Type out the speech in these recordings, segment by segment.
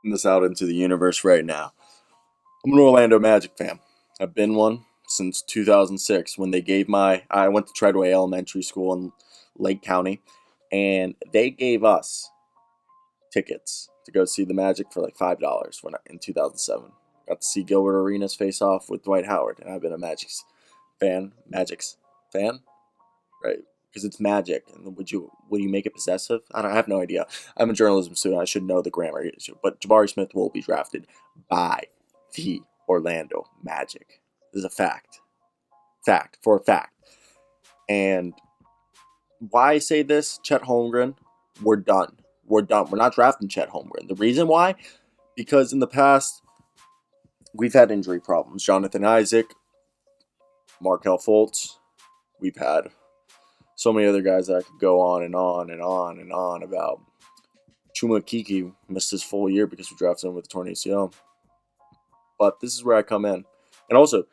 This out into the universe right now. I'm an Orlando Magic fan. I've been one since 2006 when they gave I went to Treadway Elementary School in Lake County, and they gave us tickets to go see the Magic for like $5 in 2007. Got to see Gilbert Arenas face off with Dwight Howard, and I've been a Magic's fan, right? Because it's Magic, and would you make it possessive? I have no idea. I'm a journalism student. I should know the grammar issue. But Jabari Smith will be drafted by the Orlando Magic. This is a fact for a fact. And why I say this, Chet Holmgren, we're done. We're done. We're not drafting Chet Holmgren. The reason why, because in the past we've had injury problems. Jonathan Isaac, Markel Fultz. We've had so many other guys that I could go on and on and on and on about. Chuma Kiki missed his full year because we drafted him with a torn ACL. But this is where I come in. And also,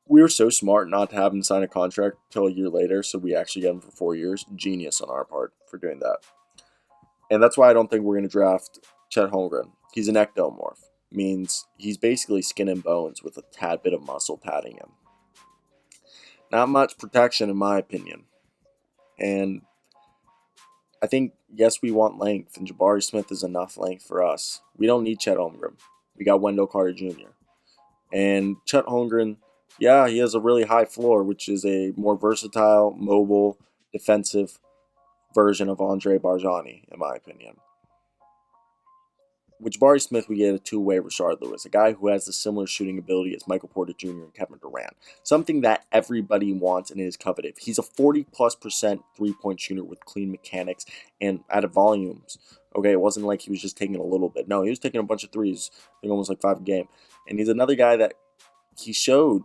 we were so smart not to have him sign a contract until a year later, so we actually got him for 4 years. Genius on our part for doing that. And that's why I don't think we're going to draft Chet Holmgren. He's an ectomorph. Means he's basically skin and bones with a tad bit of muscle padding him. Not much protection, in my opinion. And I think, yes, we want length, and Jabari Smith is enough length for us. We don't need Chet Holmgren. We got Wendell Carter Jr. And Chet Holmgren, yeah, he has a really high floor, which is a more versatile, mobile, defensive version of Andre Barjani, in my opinion. With Jabari Smith, we get a two-way Rashard Lewis, a guy who has the similar shooting ability as Michael Porter Jr. and Kevin Durant. Something that everybody wants and is coveted. He's a 40+% three-point shooter with clean mechanics and at a volumes. Okay, it wasn't like he was just taking a little bit. No, he was taking a bunch of threes, I think almost like 5 a game. And he's another guy that he showed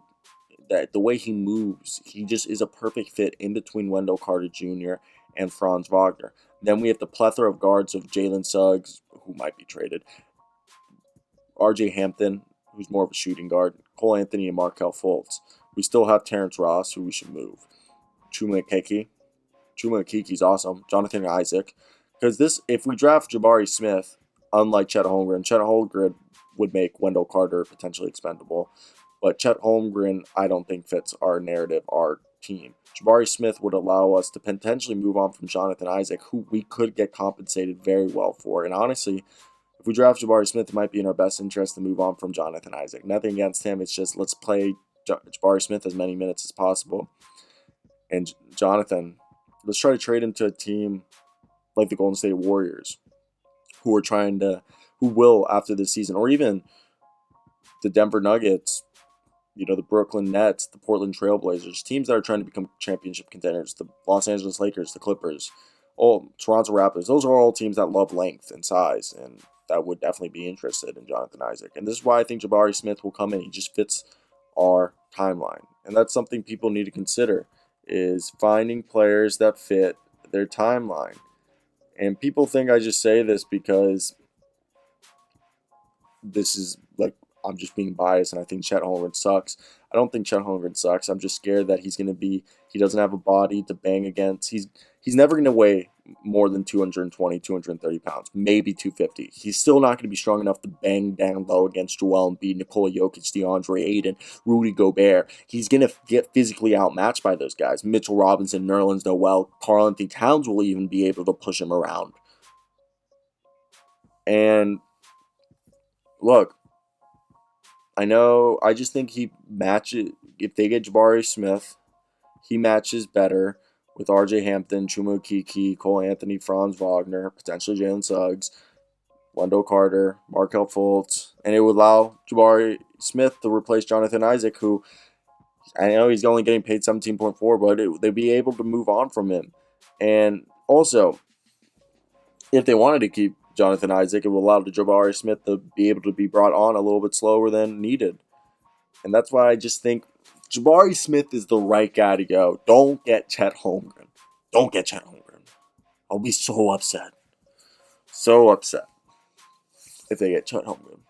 that the way he moves, he just is a perfect fit in between Wendell Carter Jr. and Franz Wagner. Then we have the plethora of guards of Jalen Suggs, who might be traded, R.J. Hampton, who's more of a shooting guard, Cole Anthony, and Markel Fultz. We still have Terrence Ross, who we should move. Chuma Akiki's awesome. Jonathan Isaac. Because if we draft Jabari Smith, unlike Chet Holmgren would make Wendell Carter potentially expendable. But Chet Holmgren, I don't think fits our narrative, our team. Jabari Smith would allow us to potentially move on from Jonathan Isaac, who we could get compensated very well for. And honestly, if we draft Jabari Smith, it might be in our best interest to move on from Jonathan Isaac. Nothing against him. It's just let's play Jabari Smith as many minutes as possible. And Jonathan, let's try to trade him to a team like the Golden State Warriors, who will after this season, or even the Denver Nuggets, the Brooklyn Nets, the Portland Trailblazers, teams that are trying to become championship contenders, the Los Angeles Lakers, the Clippers, Toronto Raptors. Those are all teams that love length and size, and that would definitely be interested in Jonathan Isaac. And this is why I think Jabari Smith will come in. He just fits our timeline. And that's something people need to consider, is finding players that fit their timeline. And people think I just say this because this is like I'm just being biased and I think Chet Holmgren sucks. I don't think Chet Holmgren sucks. I'm just scared that he doesn't have a body to bang against. He's never going to weigh more than 220, 230 pounds, maybe 250. He's still not going to be strong enough to bang down low against Joel Embiid, Nikola Jokic, DeAndre Ayton, Rudy Gobert. He's going to get physically outmatched by those guys. Mitchell Robinson, Nerlens Noel, Karl-Anthony Towns will even be able to push him around. And look, I just think he matches, if they get Jabari Smith, he matches better with R.J. Hampton, Chuma Kiki, Cole Anthony, Franz Wagner, potentially Jalen Suggs, Wendell Carter, Markel Fultz, and it would allow Jabari Smith to replace Jonathan Isaac, who I know he's only getting paid 17.4, but they'd be able to move on from him. And also, if they wanted to keep Jonathan Isaac, it would allow Jabari Smith to be able to be brought on a little bit slower than needed. And that's why I just think Jabari Smith is the right guy to go. Don't get Chet Holmgren. Don't get Chet Holmgren. I'll be so upset. So upset if they get Chet Holmgren.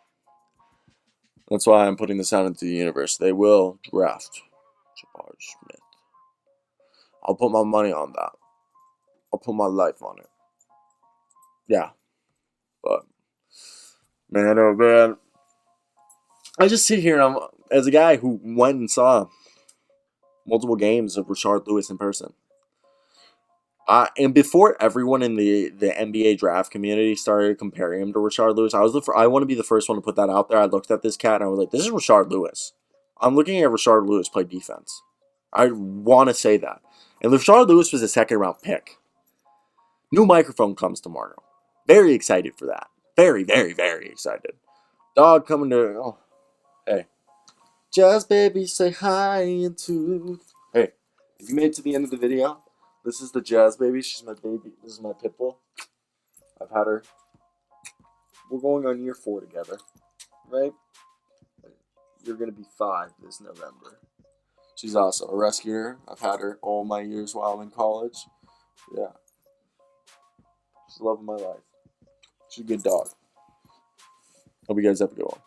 That's why I'm putting this out into the universe. They will draft Jabari Smith. I'll put my money on that. I'll put my life on it. Yeah. But Man, oh man. I just sit here and as a guy who went and saw multiple games of Rashard Lewis in person. And before everyone in the NBA draft community started comparing him to Rashard Lewis, I want to be the first one to put that out there. I looked at this cat and I was like, this is Rashard Lewis. I'm looking at Rashard Lewis play defense. I want to say that. And Rashard Lewis was a second round pick. New microphone comes tomorrow. Very excited for that. Very, very, very excited. Dog coming to. Oh, hey. Just baby, say hi into. Hey, if you made it to the end of the video, this is the Jazz baby. She's my baby. This is my pit bull. I've had her. We're going on year 4 together, right? You're going to be 5 this November. She's also a rescuer. I've had her all my years while I'm in college. Yeah. She's the love of my life. She's a good dog. Hope you guys have a good one.